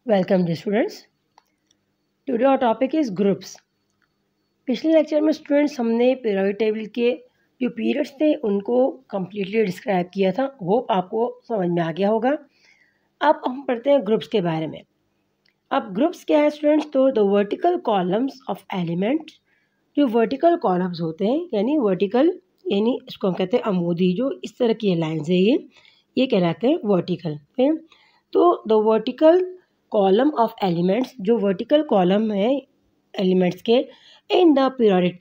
Welcome the students. Today our topic is groups. पिछले lecture में students हमने periodic table के जो पीरियड्स थे उनको कम्प्लीटली डिस्क्राइब किया था। होप आपको समझ में आ गया होगा। अब हम पढ़ते हैं ग्रुप्स के बारे में। अब ग्रुप्स क्या है स्टूडेंट्स? तो the vertical columns of element, जो वर्टिकल कॉलम्स होते हैं यानी वर्टिकल यानी इसको हम कहते हैं अमूदी, जो इस तरह की लाइन्स है ये कहलाते हैं वर्टिकल। तो the vertical column of elements, जो वर्टिकल कॉलम है एलिमेंट्स के इन द पीरियोडिक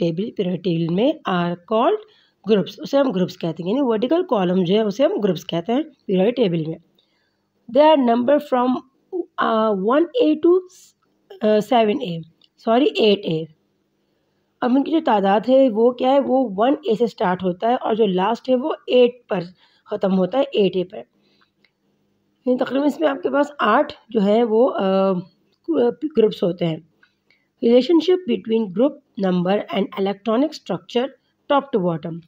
टेबल में आर कॉल्ड ग्रुप्स, उसे हम ग्रुप्स कहते हैं। यानी वर्टिकल कॉलम जो है उसे हम ग्रुप्स कहते हैं पीरियोडिक टेबल में। They are number from 1A to 7A, sorry 8A। अब उनकी जो तादाद है वो क्या है, वो 1A से स्टार्ट होता है और जो लास्ट है वो 8 पर ख़त्म होता है, 8A पर। तकरीबन इसमें आपके पास 8 जो है वो ग्रुप्स होते हैं। Relationship between group number and electronic structure top to bottom.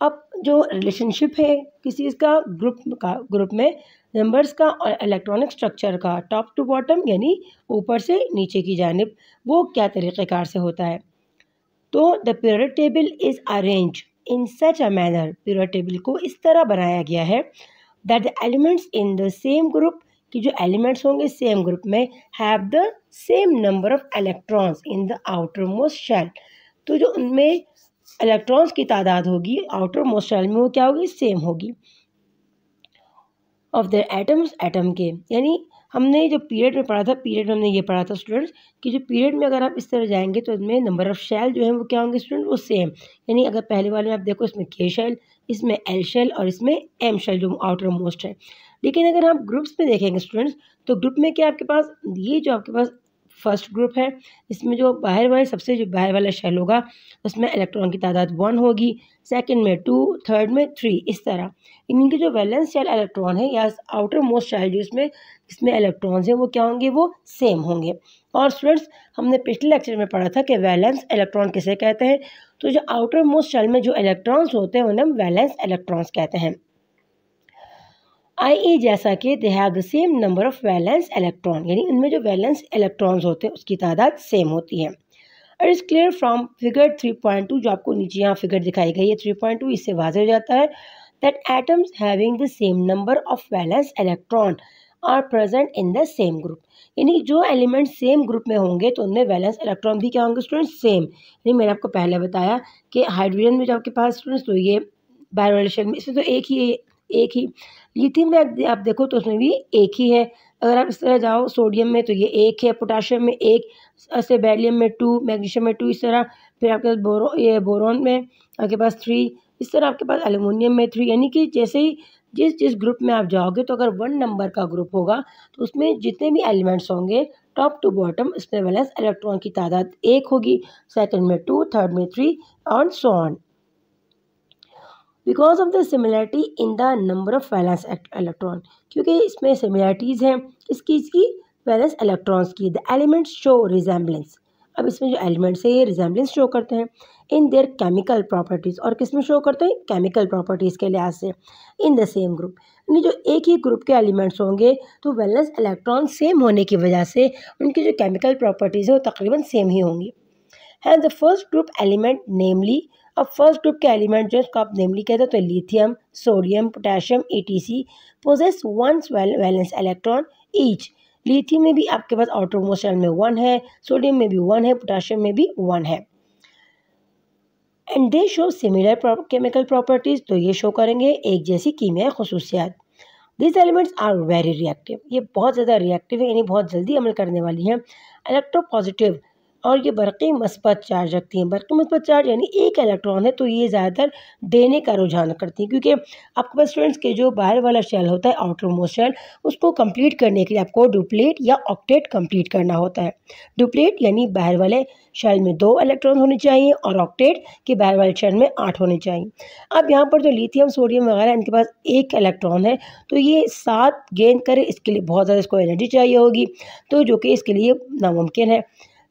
अब जो रिलेशनशिप है किसी का ग्रुप में नंबर्स का और इलेक्ट्रॉनिक स्ट्रक्चर का टॉप टू बॉटम यानी ऊपर से नीचे की जानिब, वो क्या तरीक़ेकार से होता है? तो the periodic table is arrange in such a manner, periodic table को इस तरह बनाया गया है that the elements in the same group, कि जो एलिमेंट्स होंगे सेम ग्रुप में, have the same number of electrons in the outer most shell. तो जो उनमें इलेक्ट्रॉन्स की तादाद होगी आउटर मोस्ट शेल में, वो क्या होगी? सेम होगी। ऑफ द एटम्स, एटम के, यानी हमने जो पीरियड में पढ़ा था, पीरियड में हमने ये पढ़ा था स्टूडेंट्स कि जो पीरियड में अगर आप इस तरह जाएंगे तो इसमें नंबर ऑफ शेल जो है वो क्या होंगे स्टूडेंट? वो सेम। यानी अगर पहले वाले में आप देखो इसमें के शेल, इसमें एल शेल और इसमें एम शेल जो आउटर मोस्ट है। लेकिन अगर आप ग्रुप्स में देखेंगे स्टूडेंट्स तो ग्रुप में क्या आपके पास ये जो आपके पास फर्स्ट ग्रुप है, इसमें जो बाहर वाले सबसे जो बाहर वाला शेल होगा उसमें इलेक्ट्रॉन की तादाद 1 होगी, सेकंड में 2, थर्ड में 3, इस तरह। इनके जो वैलेंस शेल इलेक्ट्रॉन है या आउटर मोस्ट शेल जो इसमें इलेक्ट्रॉन्स हैं वो क्या होंगे? वो सेम होंगे। और स्टूडेंट्स हमने पिछले लेक्चर में पढ़ा था कि वैलेंस इलेक्ट्रॉन किसे कहते हैं? तो जो आउटर मोस्ट शेल में जो इलेक्ट्रॉन्स होते हैं उन्हें हम वैलेंस इलेक्ट्रॉन्स कहते हैं। आई जैसा कि they have the same number of valence electron, यानी इनमें जो वैलेंस इलेक्ट्रॉन्स होते हैं उसकी तादाद सेम होती है। It is clear from figure 3.2, जो आपको नीचे यहाँ फिगर दिखाई गई है 3.2, इससे वाज़ेह हो जाता है that atoms having the same number of valence electron are present in the same group. यानी जो एलिमेंट सेम ग्रुप में होंगे तो उनमें वैलेंस इलेक्ट्रॉन भी क्या होंगे स्टूडेंट्स? सेम। यानी मैंने आपको पहले बताया कि हाइड्रोजन में जो आपके पास स्टूडेंट्स तो ये बायोरिलेशन में इसमें तो एक ही। लिथियम में आप देखो तो उसमें भी एक ही है। अगर आप इस तरह जाओ सोडियम में तो ये एक है, पोटाशियम में एक, ऐसे बेरिलियम में 2, मैग्नीशियम में 2, इस तरह। फिर आपके पास बोरोन में आपके पास 3, इस तरह आपके पास एल्युमिनियम में 3। यानी कि जैसे ही जिस ग्रुप में आप जाओगे तो अगर 1 नंबर का ग्रुप होगा तो उसमें जितने भी एलिमेंट्स होंगे टॉप टू बॉटम इसमें वैलेंस इलेक्ट्रॉन की तादाद 1 होगी, सेकंड में 2, थर्ड में 3 और so on. Because of the similarity in the number of valence electron, क्योंकि इसमें सिमिलरिटीज़ हैं इसकी वैलेंस इलेक्ट्रॉन्स की। द एलिमेंट्स शो रिजेम्बलेंस, अब इसमें जो एलिमेंट्स है ये रिजेम्बलेंस शो करते हैं इन देयर केमिकल प्रॉपर्टीज़, और किस में शो करते हैं? केमिकल प्रॉपर्टीज़ के लिहाज से। इन द सेम ग्रुप, यानी जो एक ही ग्रुप के एलिमेंट्स होंगे तो वैलेंस इलेक्ट्रॉन सेम होने की वजह से उनकी जो केमिकल प्रॉपर्टीज़ है वो तकरीबन सेम ही होंगी। है द फर्स्ट ग्रुप एलिमेंट नेमली, अब फर्स्ट ग्रुप के एलिमेंट जो इसको आप नेमली कहते हैं तो lithium, sodium, potassium ETC possess 1 valence electron each. Lithium में भी आपके पास आउटर मोस्ट शेल में 1 है, सोडियम में भी 1 है, पोटेशियम में भी 1 है। And they show similar chemical properties, तो ये शो करेंगे एक जैसी कीमियाई खसूसियात। This elements are very reactive, ये बहुत ज़्यादा रिएक्टिव है यानी बहुत जल्दी अमल करने वाली हैं। इलेक्ट्रोपॉजिटिव, और ये बरक़ी मस्बत चार्ज रखती हैं। बरक़ी मस्बत चार्ज यानी एक इलेक्ट्रॉन है तो ये ज़्यादातर देने का रुझान करती हैं, क्योंकि आपके पास स्टूडेंट्स के जो बाहर वाला शेल होता है आउटर मोस्ट शेल, उसको कंप्लीट करने के लिए आपको डुप्लेट या ऑक्टेट कंप्लीट करना होता है। डुप्लेट यानी बाहर वाले शेल में 2 इलेक्ट्रॉन होने चाहिए और ऑक्टेट के बाहर वाले शेल में 8 होने चाहिए। अब यहाँ पर जो लिथियम, सोडियम वगैरह इनके पास 1 इलेक्ट्रॉन है तो ये 7 गेन करे, इसके लिए बहुत ज़्यादा इसको एनर्जी चाहिए होगी, तो जो कि इसके लिए नामुमकिन है।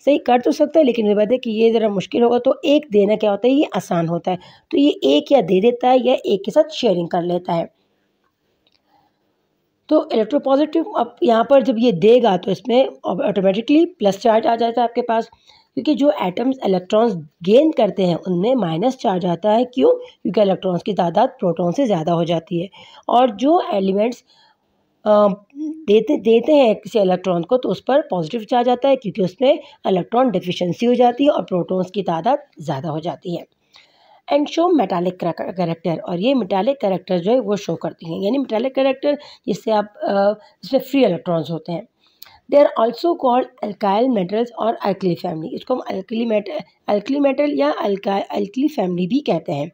सही कर तो सकता है लेकिन ये बात है कि ये ज़रा मुश्किल होगा, तो एक देना क्या होता है? ये आसान होता है, तो ये एक या दे देता है या एक के साथ शेयरिंग कर लेता है। तो इलेक्ट्रोपॉजिटिव अब यहाँ पर जब ये देगा तो इसमें ऑटोमेटिकली प्लस चार्ज आ जाता है आपके पास, क्योंकि जो एटम्स इलेक्ट्रॉन्स गेन करते हैं उनमें माइनस चार्ज आता है। क्यों? क्योंकि इलेक्ट्रॉन्स की तादाद प्रोटॉन से ज़्यादा हो जाती है। और जो एलिमेंट्स देते हैं किसी इलेक्ट्रॉन को तो उस पर पॉजिटिव चार्ज आता है, क्योंकि उसमें इलेक्ट्रॉन डिफिशिएंसी हो जाती है और प्रोटॉन्स की तादाद ज़्यादा हो जाती है। एंड शो मेटालिक कैरेक्टर, और ये मेटालिक कैरेक्टर जो है वो शो करती हैं, यानी मेटालिक कैरेक्टर जिससे आप जिसमें फ्री इलेक्ट्रॉन्स होते हैं। They are also called alkyl metals और अल्कली फैमिली, इसको हम अल्कली मेटल या अल्कली फैमिली भी कहते हैं।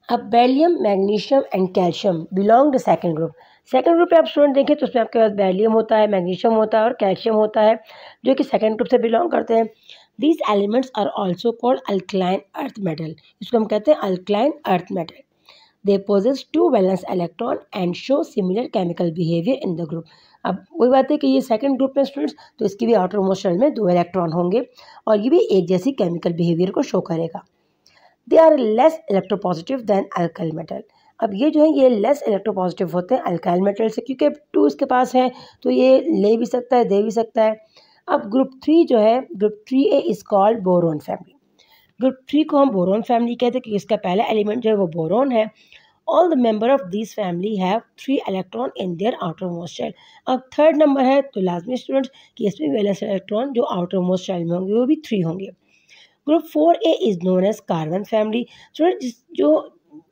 अब beryllium, magnesium and calcium belong to second group. Second group पे आप स्टूडेंट देखें तो उसमें आपके पास बेरिलियम होता है, मैग्नीशियम होता है और कैल्शियम होता है, जो कि सेकंड ग्रुप से बिलोंग करते हैं। These elements are also called alkaline earth metal, इसको हम कहते हैं alkaline earth metal. They possess 2 valence electron and show similar chemical behaviour in the group. अब वही बात है कि ये सेकंड ग्रुप में स्टूडेंट्स, तो इसकी भी आउटर मोस्ट शेल में 2 इलेक्ट्रॉन होंगे और ये भी एक जैसी केमिकल बिहेवियर को शो करेगा। They are less electropositive than alkyl metal. अब ये जो है ये लेस इलेक्ट्रोपॉजिटिव होते हैं अल्काइल मेटल से, क्योंकि 2 इसके पास है तो ये ले भी सकता है, दे भी सकता है। अब ग्रुप 3 जो है, group 3A is called boron family. Group 3 को हम बोरोन फैमिली कहते हैं क्योंकि इसका पहला एलिमेंट जो है वो बोरोन है। All the member of this family have 3 electron in their outer most shell. अब थर्ड नंबर है तो लाजमी स्टूडेंट्स कि इसमें वैलेंस इलेक्ट्रॉन जो आउटर मोस्ट शेल में होंगे वो भी 3 होंगे। Group 4A is known as carbon family. Student जो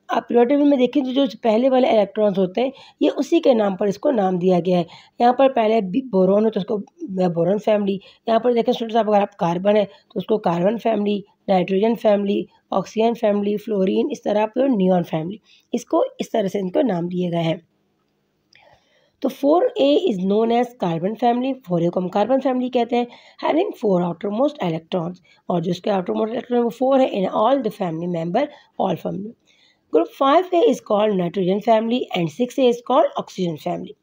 आप पीरियोडिक टेबल में देखें तो जो पहले वाले इलेक्ट्रॉन्स होते हैं ये उसी के नाम पर इसको नाम दिया गया है। यहाँ पर पहले बोरोन हो तो उसको बोरोन फैमिली, यहाँ पर देखें स्टूडेंट्स आप अगर आप कार्बन है तो उसको carbon family, nitrogen family, oxygen family, fluorine, इस तरह पर नियॉन फैमिली, इसको इस तरह से इनको नाम दिए गए हैं। तो 4A is known as carbon family, 4A को हम कार्बन फैमिली कहते हैं। हैविंग 4 आउटर मोस्ट इलेक्ट्रॉन्स, और जो उसके आउटर मोस्ट इलेक्ट्रॉन वो 4 है in all the family member, all family. Group 5A is called nitrogen family and 6A is called oxygen family,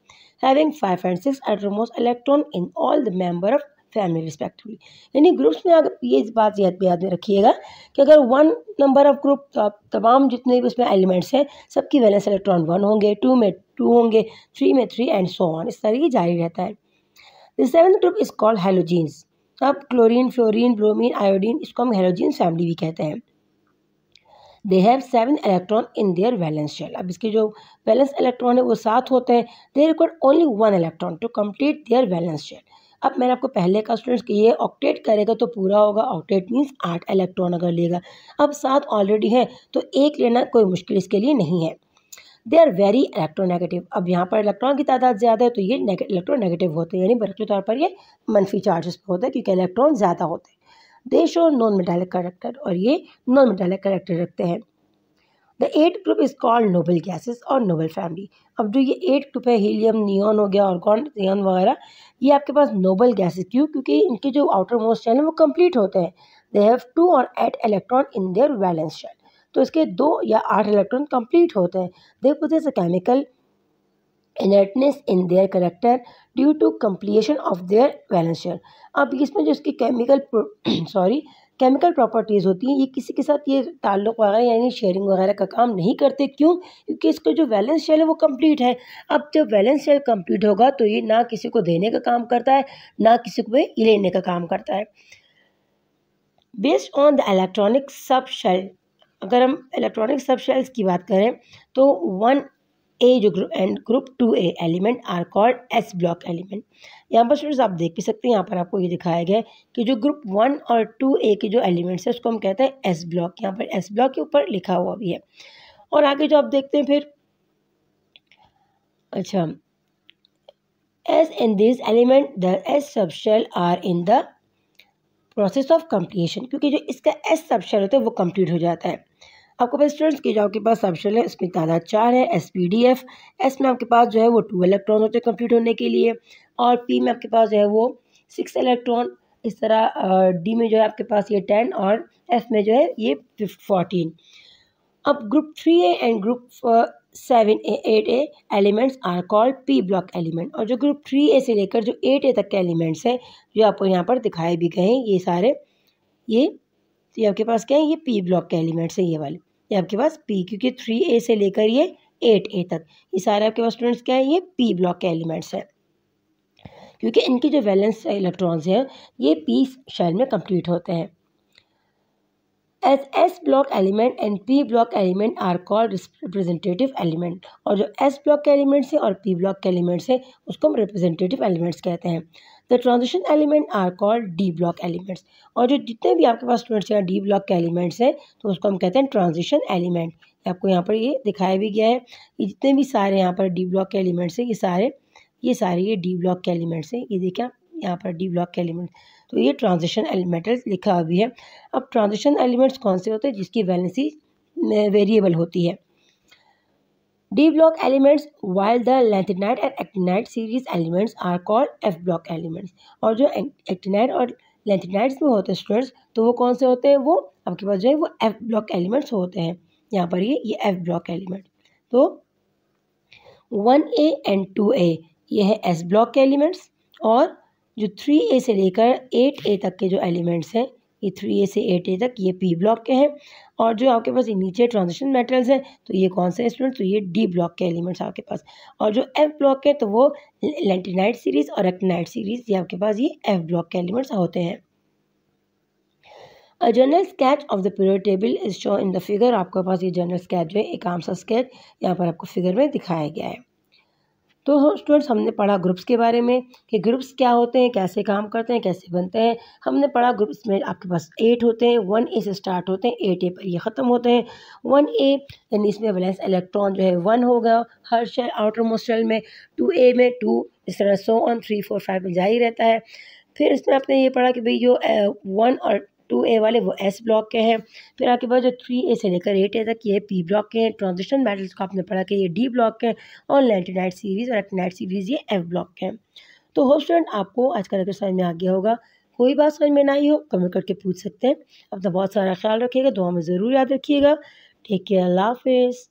having 5 and 6 outermost electron in all the member of family respectively। यानी groups में अगर ये इस बात याद में रखिएगा कि अगर 1 नंबर ऑफ ग्रुप तो तमाम जितने भी उसमें एलिमेंट्स हैं सबकी वैलेंस इलेक्ट्रॉन 1 होंगे, 2 में 2 होंगे, 3 में 3 एंड सो ऑन, इस तरह की जारी रहता है। The 7th group is called halogens. अब क्लोरीन, फ्लोरीन, ब्रोमीन, आयोडीन, इसको हम हेलोजीन फैमिली भी कहते हैं। They have 7 electron in their valence shell. अब इसके जो वैलेंस इलेक्ट्रॉन है वो 7 होते हैं। They require only 1 electron to complete their valence shell. अब मैंने आपको पहले का स्टूडेंट्स कि ये ऑक्टेट करेगा तो पूरा होगा, ऑक्टेट मीन्स 8 इलेक्ट्रॉन अगर लेगा। अब 7 ऑलरेडी है तो एक लेना कोई मुश्किल इसके लिए नहीं है। They are very electronegative. अब यहाँ पर इलेक्ट्रॉन की तादाद ज़्यादा है तो ये इलेक्ट्रोनेगेटिव होते हैं, यानी बरकती तौर पर ये मनफी चार्जेस पे होता है क्योंकि इलेक्ट्रॉन ज़्यादा होते हैं। दे शो नॉन मेटालिक कैरेक्टर, और ये नॉन मेटालिक कैरेक्टर रखते हैं। The 8th group is called noble gases और नोबल फैमिली। अब जो ये 8 ग्रुप है, हीलियम, नियॉन हो गया, ऑर्गॉन, नियॉन वगैरह, ये आपके पास नोबल गैसेस। क्यों? क्योंकि इनके जो आउटर मोस्ट शेल है वो कंप्लीट होते हैं। दे हैव 2 और 8 electron in their valence shell, तो इसके 2 या 8 इलेक्ट्रॉन कंप्लीट होते हैं। They possess a chemical inertness in their character due to completion of their valence shell. अब इसमें जो इसकी केमिकल प्रॉपर्टीज़ होती हैं ये किसी के साथ ये ताल्लुक़ वगैरह यानी शेयरिंग वगैरह का काम नहीं करते। क्यों? क्योंकि इसका जो वैलेंस शेल है वो कंप्लीट है। अब जब वैलेंस शेल कंप्लीट होगा तो ये ना किसी को देने का काम करता है ना किसी को ये लेने का काम करता है। Based on the electronic sub shell, अगर हम इलेक्ट्रॉनिक सब शेल्स की बात करें तो 1A जो group 2A element are called S block element. यहाँ पर स्टूडेंट्स आप देख भी सकते हैं, यहाँ पर आपको ये दिखाया गया है कि जो ग्रुप 1 और 2A के जो एलिमेंट्स है उसको हम कहते हैं एस ब्लॉक। यहाँ पर एस ब्लॉक के ऊपर लिखा हुआ भी है। और आगे जो आप देखते हैं फिर, अच्छा, as in this element the S sub shell are in the process of completion, क्योंकि जो इसका एस सब शेल होता है वो कंप्लीट हो जाता है। आपको पास स्टूडेंट्स की जो आपके पास सब शेल है इसमें तादाद 4 है। SPDF, एस में आपके पास जो है वो 2 इलेक्ट्रॉन होते हैं कंप्लीट होने के लिए, और पी में आपके पास जो है वो 6 इलेक्ट्रॉन, इस तरह डी में जो है आपके पास ये 10 और एफ में जो है ये 14। अब group 3A and group 7A 8A elements are called P block element, और जो ग्रुप 3A से लेकर जो 8A तक के एलिमेंट्स हैं जो आपको यहाँ पर दिखाए भी गए हैं ये सारे, ये आपके पास क्या है, ये पी ब्लॉक के एलिमेंट्स हैं ये वाले, ये आपके पास पी, क्योंकि 3A से लेकर ये 8A तक। ये सारे आपके पास स्टूडेंट्स क्या है, ये पी ब्लॉक के एलिमेंट्स हैं, क्योंकि इनके जो वैलेंस इलेक्ट्रॉन्स हैं ये पी शेल में कंप्लीट होते हैं। S block element and P block element are called representative element. और जो एस ब्लॉक के एलिमेंट्स हैं और पी ब्लॉक के एलिमेंट्स हैं उसको हम रिप्रेजेंटेटिव एलिमेंट्स कहते हैं। The transition element are called D block elements. और जो जितने भी आपके पास स्टूडेंट्स हैं डी ब्लॉक के एलिमेंट्स हैं तो उसको हम कहते हैं ट्रांजिशन एलिमेंट। आपको यहाँ पर ये दिखाया भी गया है कि जितने भी सारे यहाँ पर डी ब्लॉक के एलिमेंट्स हैं ये सारे डी ब्लॉक के एलिमेंट्स हैं। ये देखिए यहाँ पर डी ब्लॉक के एलिमेंट, तो ये ट्रांजिशन एलिमेंट्स लिखा भी है। अब ट्रांजिशन एलिमेंट्स कौन से होते हैं, जिसकी वैलेंसी वेरिएबल होती है। D block elements while the lanthanide and actinide series elements are called F block elements. और जो एक्टिनाइड और लैंथेनाइड्स में होते हैं स्टूडेंट्स, तो वो कौन से होते हैं, वो आपके पास जो है वो एफ ब्लॉक एलिमेंट्स होते हैं। यहाँ पर ये एफ ब्लॉक एलिमेंट, तो 1A एंड 2A ये है एस ब्लॉक के एलिमेंट्स, और जो 3A से लेकर 8A तक के जो एलिमेंट्स हैं, ये 3A से 8A तक ये पी ब्लॉक के हैं। और जो आपके पास नीचे ट्रांजिशन मेटल्स हैं तो ये कौन से स्टूडेंट, तो ये डी ब्लॉक के एलिमेंट्स आपके पास। और जो एफ ब्लॉक के तो वो लैंटेनाइड सीरीज और एक्टिनाइड सीरीज, ये आपके पास ये एफ ब्लॉक के एलिमेंट्स होते हैं। A general sketch of the periodic table is show in the figure. आपके पास ये जनरल स्केच जो है एक आम सा स्केच यहाँ पर आपको फिगर में दिखाया गया है। तो स्टूडेंट्स हमने पढ़ा ग्रुप्स के बारे में कि ग्रुप्स क्या होते हैं, कैसे काम करते हैं, कैसे बनते हैं। हमने पढ़ा ग्रुप्स में आपके पास 8 होते हैं, 1A से स्टार्ट होते हैं, 8A पर ये ख़त्म होते हैं। 1A यानी इसमें वैलेंस इलेक्ट्रॉन जो है 1 होगा हर शेल, आउटर मोस्ट शेल में 2A में 2, इस तरह सो ऑन 3 4 5 में जारी रहता है। फिर इसमें आपने ये पढ़ा कि भाई जो 1 और 2A वाले वो एस ब्लॉक के हैं। फिर आपके पास जो 3A से लेकर 8A तक ये पी ब्लॉक के हैं। ट्रांजिशन मेटल्स को आपने पढ़ा कि ये डी ब्लॉक के हैं, और लैंटेनाइड सीरीज़ और एक्टिनाइड सीरीज़ ये एफ ब्लॉक के हैं। तो होप स्टूडेंट आपको आज का लेक्चर समझ में आ गया होगा। कोई बात समझ में ना आई हो कमेंट करके पूछ सकते हैं। अपना बहुत सारा ख्याल रखिएगा, दुआ में ज़रूर याद रखिएगा। टेक केयर, अल्लाह हाफिज़।